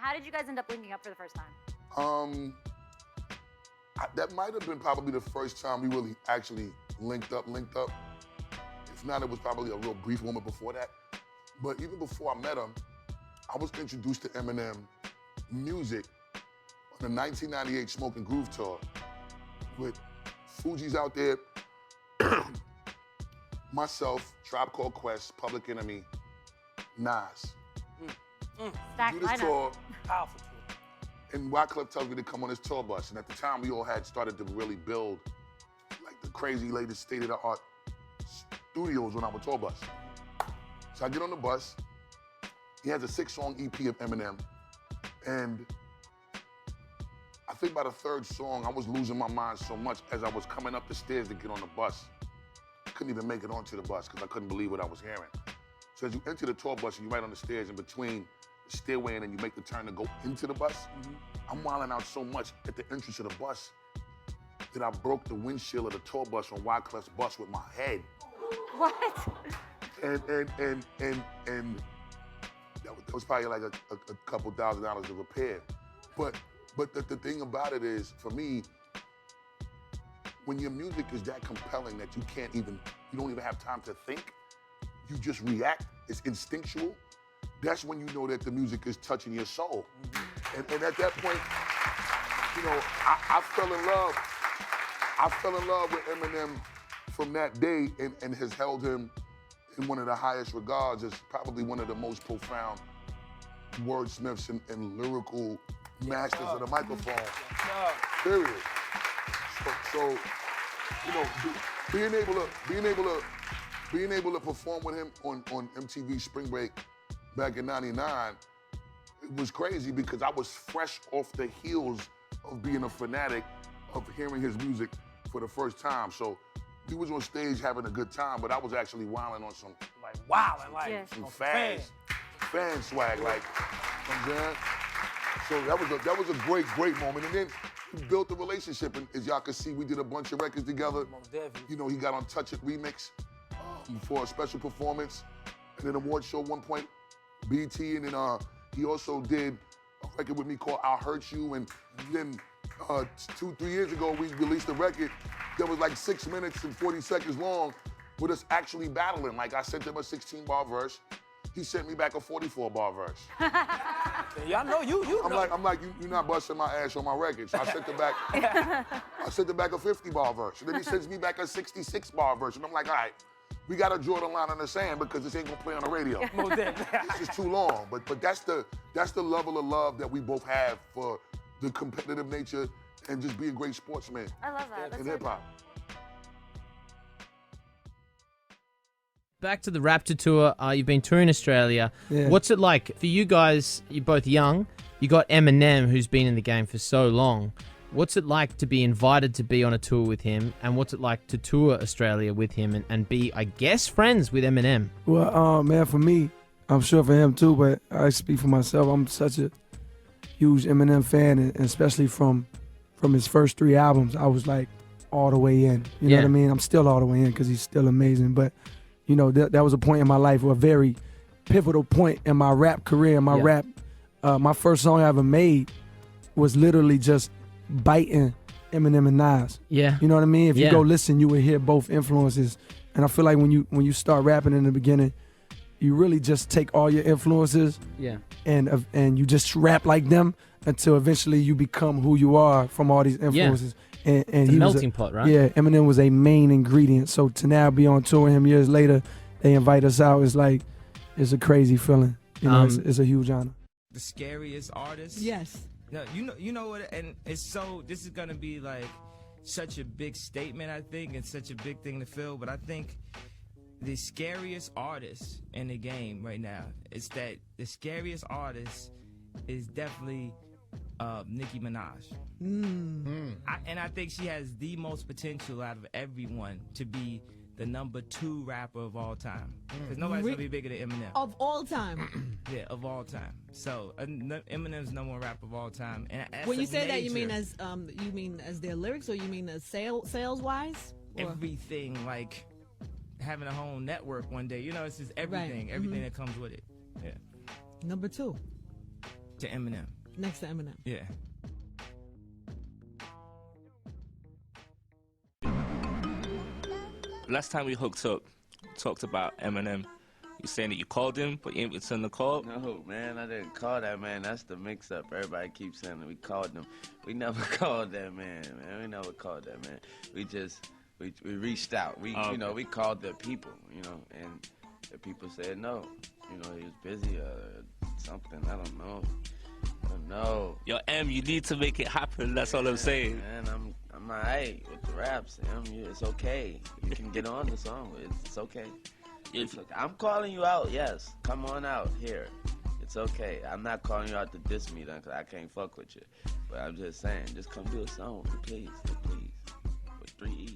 how did you guys end up linking up for the first time? That might have been probably the first time we really actually linked up. If not, it was probably a real brief moment before that. But even before I met him, I was introduced to Eminem music on the 1998 Smoke and Groove tour with Fugees out there, myself, Tribe Called Quest, Public Enemy, Nas. Stacked Do this lineup. tour, Powerful tour. and Wyclef tells me to come on this tour bus. And at the time, we all had started to really build like the crazy latest state-of-the-art studios on our tour bus. So I get on the bus. He has a 6-song EP of Eminem. And I think by the third song, I was losing my mind so much as I was coming up the stairs to get on the bus. I couldn't even make it onto the bus because I couldn't believe what I was hearing. So as you enter the tour bus and you're right on the stairs, in between the stairway and then you make the turn to go into the bus, I'm wilding out so much at the entrance of the bus that I broke the windshield of the tour bus on Wyclef's bus with my head. What? And that was probably like a couple $1,000 to repair. But the thing about it is, for me, when your music is that compelling that you don't even have time to think, you just react, it's instinctual, that's when you know that the music is touching your soul. And at that point, you know, I fell in love with Eminem from that day and has held him in one of the highest regards as probably one of the most profound wordsmiths and lyrical masters of the microphone. Period. So you know, being able to perform with him on MTV Spring Break back in '99, it was crazy because I was fresh off the heels of being a fanatic of hearing his music for the first time. So we was on stage having a good time, but I was actually wilding on some some fan swag, like, you know what I'm saying? So that was a great moment. And then we built a relationship, and as y'all can see, we did a bunch of records together. You know, he got on Touch It Remix for a special performance, and an award show at one point, BT, and then he also did a record with me called I'll Hurt You, and then 2-3 years ago, we released a record that was like 6 minutes and 40 seconds long with us actually battling. Like, I sent him a 16-bar verse. He sent me back a 44-bar verse. Yeah, I know you. I'm like, you're not busting my ass on my record. So I sent him back a 50-bar verse. And then he sends me back a 66-bar verse. And I'm like, all right, we gotta draw the line in the sand because this ain't gonna play on the radio. This is too long. But that's the level of love that we both have for the competitive nature and just being great sportsmen. I love that. In hip hop. Back to the Raptor tour. You've been touring Australia. Yeah. What's it like for you guys? You're both young. You got Eminem, who's been in the game for so long. What's it like to be invited to be on a tour with him? And what's it like to tour Australia with him and be, I guess, friends with Eminem? Well, man, for me, I'm sure for him too, but I speak for myself. I'm such a huge Eminem fan, and especially from his first 3 albums, I was like all the way in. You know what I mean? I'm still all the way in because he's still amazing. But you know, that was a point in my life, a very pivotal point in my rap career, my rap. My first song I ever made was literally just biting Eminem and Nas. Yeah. You know what I mean? If you go listen, you will hear both influences. And I feel like when you start rapping in the beginning, you really just take all your influences and you just rap like them until eventually you become who you are from all these influences. And it's a melting pot, right? Yeah, Eminem was a main ingredient. So to now be on tour with him years later, they invite us out. It's like, it's a crazy feeling. You know, it's a huge honor. The scariest artist? Yes. No, you know what, and it's so, this is gonna be like such a big statement, I think, and such a big thing to feel, but I think the scariest artist in the game right now is that the scariest artist is definitely Nicki Minaj. And I think she has the most potential out of everyone to be the #2 rapper of all time. Because nobody's gonna be bigger than Eminem. Of all time. Yeah, of all time. So Eminem's #1 rapper of all time. And When you say that, you mean as their lyrics, or you mean as sales wise? Everything, like having a whole network one day. You know, it's just everything, everything that comes with it. Yeah. #2. To Eminem. next to Eminem. Yeah. Last time we hooked up, talked about Eminem. You saying that you called him, but you ain't returned the call? No, man, I didn't call that man. That's the mix-up. Everybody keeps saying that we called him. We never called that man. We never called that man. We just, we reached out. We, Oh, you know, okay. we called the people, you know, and the people said no. You know, he was busy or something. I don't know. I don't know. Yo, M, you need to make it happen. That's all I'm saying. Man, I'm alright with the raps. It's okay. You can get on the song. It's okay. It's okay. I'm calling you out, yes. Come on out here. It's okay. I'm not calling you out to diss me, because I can't fuck with you. But I'm just saying, just come do a song with me, please. Please. With 3 E's.